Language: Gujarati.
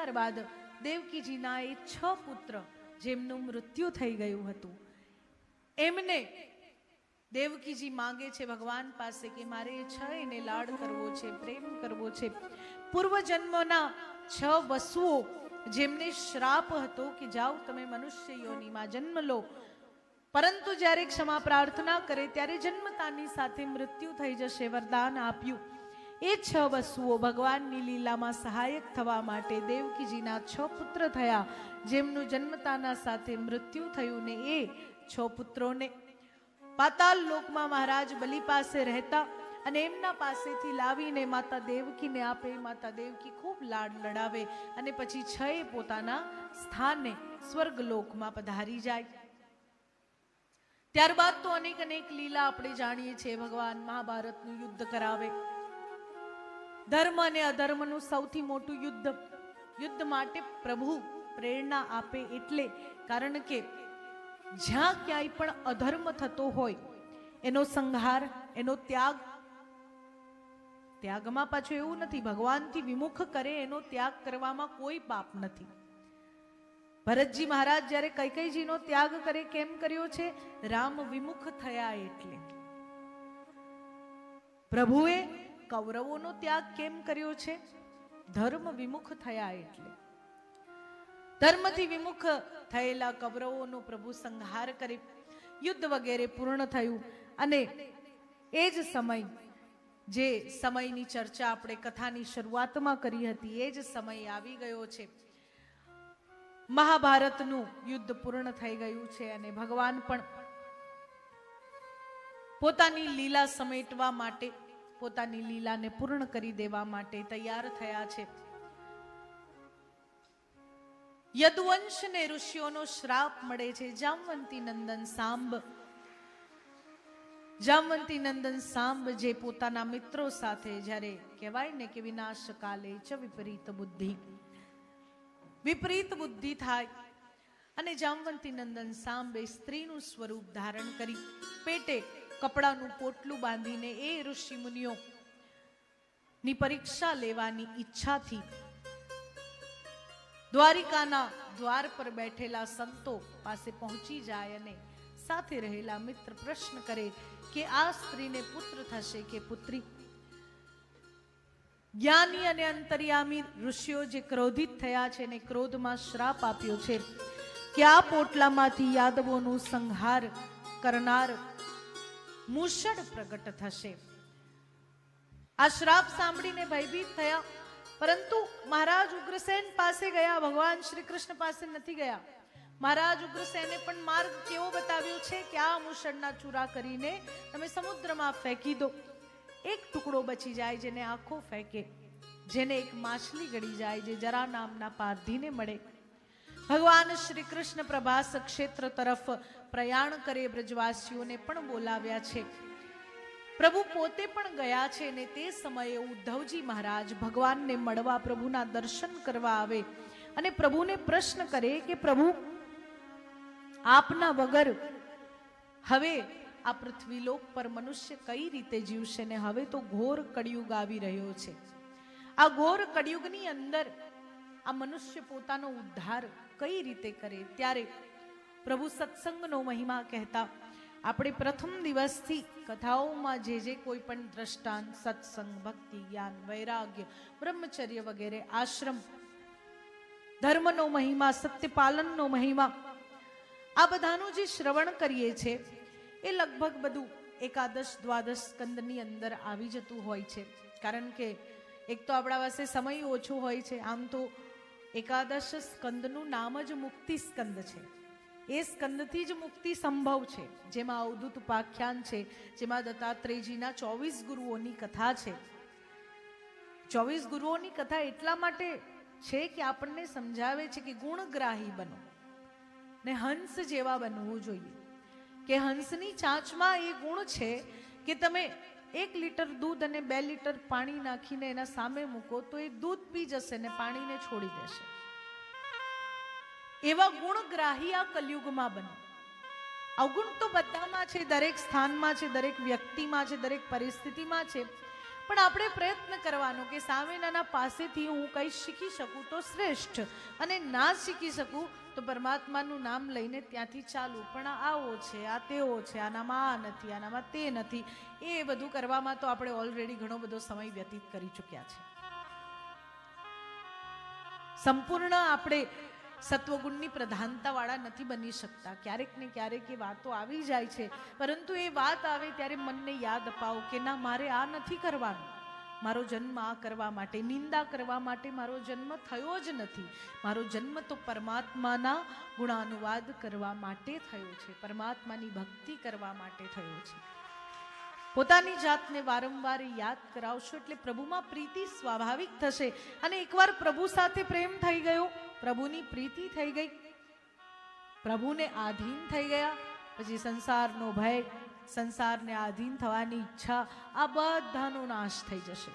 ત્યારબાદ દેવકીજીના એ 6 પુત્ર જેમનું મૃત્યુ થઈ ગયું હતું, એમને દેવકીજી માંગે છે ભગવાન પાસે કે મારે એ 6 ને લાડ કરવો છે, પ્રેમ કરવો છે. પૂર્વજન્મના 6 વસુઓ જેમને શ્રાપ હતો કે જાઓ તમે મનુષ્ય યોનિમાં જન્મ લો, પરંતુ જ્યારે ક્ષમા પ્રાર્થના કરે ત્યારે જન્મતાની સાથે મૃત્યુ થઈ જશે, વરદાન આપ્યું. એ 6 વસુઓ ભગવાનની લીલામાં સહાયક થવા માટે દેવકીજીના 6 પુત્ર થયા, જેમનું જન્મતાના સાથે મૃત્યુ થયું. ને એ 6 પુત્રોને પાતાલ લોકમાં મહારાજ બલિ પાસે રહેતા અને એમના પાસેથી લાવીને માતા દેવકીને આપે. માતા દેવકી ખૂબ લાડ લડાવે અને પછી 6 પોતાના સ્થાને સ્વર્ગલોકમાં પધારી જાય. ત્યારબાદ તો અનેક અનેક લીલા આપણે જાણીએ છીએ. ભગવાન મહાભારતનું યુદ્ધ કરાવે, ધર્મ અને અધર્મનું સૌથી મોટું યુદ્ધ માટે પ્રભુ પ્રેરણા આપે. એટલે કારણ કે જ્યાં ક્યાંય પણ અધર્મ થતો હોય એનો સંહાર, એનો ત્યાગમાં પાછું એવું નથી ભગવાનથી વિમુખ કરે એનો ત્યાગ કરવામાં કોઈ પાપ નથી. ભરતજી મહારાજ જ્યારે કૈકેયીજીનો ત્યાગ કરે, કેમ કર્યો છે? રામ વિમુખ થયા એટલે. પ્રભુએ કૌરવોનો ત્યાગ કેમ કર્યો છે? ધર્મ વિમુખ થયા એટલે. ધર્મથી વિમુખ થયેલા કૌરવોનો પ્રભુ સંહાર કરે, યુદ્ધ વગેરે પૂર્ણ થયું. અને એ જ સમય, જે સમયની ચર્ચા આપણે કથાની શરૂઆતમાં કરી હતી, એ જ સમય આવી ગયો છે. મહાભારતનું યુદ્ધ પૂર્ણ થઈ ગયું છે અને ભગવાન પણ પોતાની લીલા સમેટવા માટે, પોતાની લીલાને પૂર્ણ કરી દેવા માટે તૈયાર થયા છે. યદુવંશને ઋષિઓનો શ્રાપ મળે છે. જામવંતી નંદન સાંબ જે પોતાના મિત્રો સાથે જ્યારે કહેવાય ને કે વિનાશ કાલે ચ વિપરીત બુદ્ધિ થાય અને જામવંતી નંદન સાંબે સ્ત્રીનું સ્વરૂપ ધારણ કરી પેટે કપડાનું પોટલું બાંધીને એ ઋષિ મુનિઓ ની પરીક્ષા લેવાની ઈચ્છાથી દ્વારિકાના દ્વાર પર બેઠેલા સંતો પાસે પહોંચી જાય અને સાથે રહેલા મિત્ર પ્રશ્ન કરે કે આ સ્ત્રીને પુત્ર થશે કે પુત્રી? જ્ઞાની અને અંતર્યામી ઋષિઓ જે ક્રોધિત થયા છે ને ક્રોધમાં શ્રાપ આપ્યો છે કે આ પોટલામાંથી યાદવોનું સંહાર કરનાર મૂષળ પ્રગટ થશે. આ શ્રાપ સાંભળીને ભયભીત થયા, પરંતુ મહારાજ ઉગ્રસેન પાસે ગયા, ભગવાન શ્રી કૃષ્ણ પાસે નથી ગયા. મહારાજ ઉગ્રસેને પણ માર્ગ કેવો બતાવ્યો છે કે આ મૂષળના ચૂરા કરીને તમે સમુદ્રમાં ફેંકી દો. એક ટુકડો બચી જાય જેને આખો ફેંકે, જેને એક માછલી ગળી જાય જે જરા નામના પારધીને મળે. ભગવાન શ્રી કૃષ્ણ પ્રભાસ ક્ષેત્ર તરફ પ્રયાણ કરે, બ્રજવાસીઓને પણ બોલાવ્યા છે. પ્રભુ પોતે પણ ગયા છે ને તે સમયે ઉદ્ધવજી મહારાજ ભગવાનને મળવા, પ્રભુના દર્શન કરવા આવે અને પ્રભુને પ્રશ્ન કરે કે પ્રભુ, આપના વગર હવે આ પૃથ્વીલોક પર મનુષ્ય કઈ રીતે જીવશે? ને હવે તો ઘોર કળિયુગ આવી રહ્યો છે. આ ઘોર કળિયુગની અંદર આ મનુષ્ય પોતાનો ઉદ્ધાર કઈ રીતે કરે? ત્યારે પ્રભુ સત્સંગનો મહિમા કહેતા આપણે પ્રથમ દિવસથી કથાઓમાં જે કોઈ પણ દ્રષ્ટાંત, સત્સંગ, ભક્તિ, જ્ઞાન, વૈરાગ્ય, બ્રહ્મચર્ય વગેરે, આશ્રમ, ધર્મનો મહિમા, સત્યપાલનનો મહિમા, આ બધાનું જે શ્રવણ કરીએ છે એ લગભગ બધું એકાદશ દ્વાદશ સ્કંદની અંદર આવી જતું હોય છે. કારણ કે એક તો આપણા પાસે સમય ઓછો હોય છે. આમ તો એકાદશ સ્કંદનું નામ જ મુક્તિ સ્કંદ છે. એ સ્કંદથી જ મુક્તિ સંભવ છે, જેમાં અવધૂત ઉપાખ્યાન છે, જેમાં દત્તાત્રેયજીના 24 ગુરુઓની કથા છે. 24 ગુરુઓની કથા એટલા માટે છે કે આપણને સમજાવે છે કે ગુણગ્રાહી બનો ને હંસ જેવા બનવું જોઈએ. કે હંસની ચાંચમાં એ ગુણ છે કે તમે 1 લીટર દૂધ અને 2 લીટર પાણી નાખીને એના સામે મૂકો તો એ દૂધ પી જશે ને પાણીને છોડી દેશે. એવા ગુણગ્રાહી આ કલયુગમાં બનો. અવગુણ તો બધામાં છે, દરેક સ્થાનમાં છે, દરેક વ્યક્તિમાં છે, દરેક પરિસ્થિતિમાં છે, પણ આપણે પ્રયત્ન કરવાનો કે સામેના પાસેથી હું કંઈ શીખી શકું તો શ્રેષ્ઠ, અને ના શીખી શકું તો પરમાત્માનું નામ લઈને ત્યાંથી ચાલુ. પણ આવો છે, આ તેવો છે, આનામાં આ નથી, આનામાં તે નથી, એ બધું કરવામાં તો આપણે ઓલરેડી ઘણો બધો સમય વ્યતીત કરી ચૂક્યા છે. સંપૂર્ણ આપણે સત્વગુણની પ્રધાનતાવાળા નથી બની શકતા. ક્યારેક ને ક્યારેક એ વાતો આવી જાય છે, પરંતુ એ વાત આવે ત્યારે મનને યાદ અપાવો કે ના, મારે આ નથી કરવાનું. મારો જન્મ આ કરવા માટે, નિંદા કરવા માટે મારો જન્મ થયો જ નથી. મારો જન્મ તો પરમાત્માના ગુણાનુવાદ કરવા માટે થયો છે, પરમાત્માની ભક્તિ કરવા માટે થયો છે. પોતાની જાતને વારંવાર યાદ કરાવશો એટલે પ્રભુમાં પ્રીતિ સ્વાભાવિક થશે. અને એકવાર પ્રભુ સાથે પ્રેમ થઈ ગયો, પ્રભુની પ્રીતિ થઈ ગઈ, પ્રભુને આધીન થઈ ગયા, પછી સંસારનો ભય, સંસારને આધીન થવાની ઈચ્છા, આ બધાનો નાશ થઈ જશે.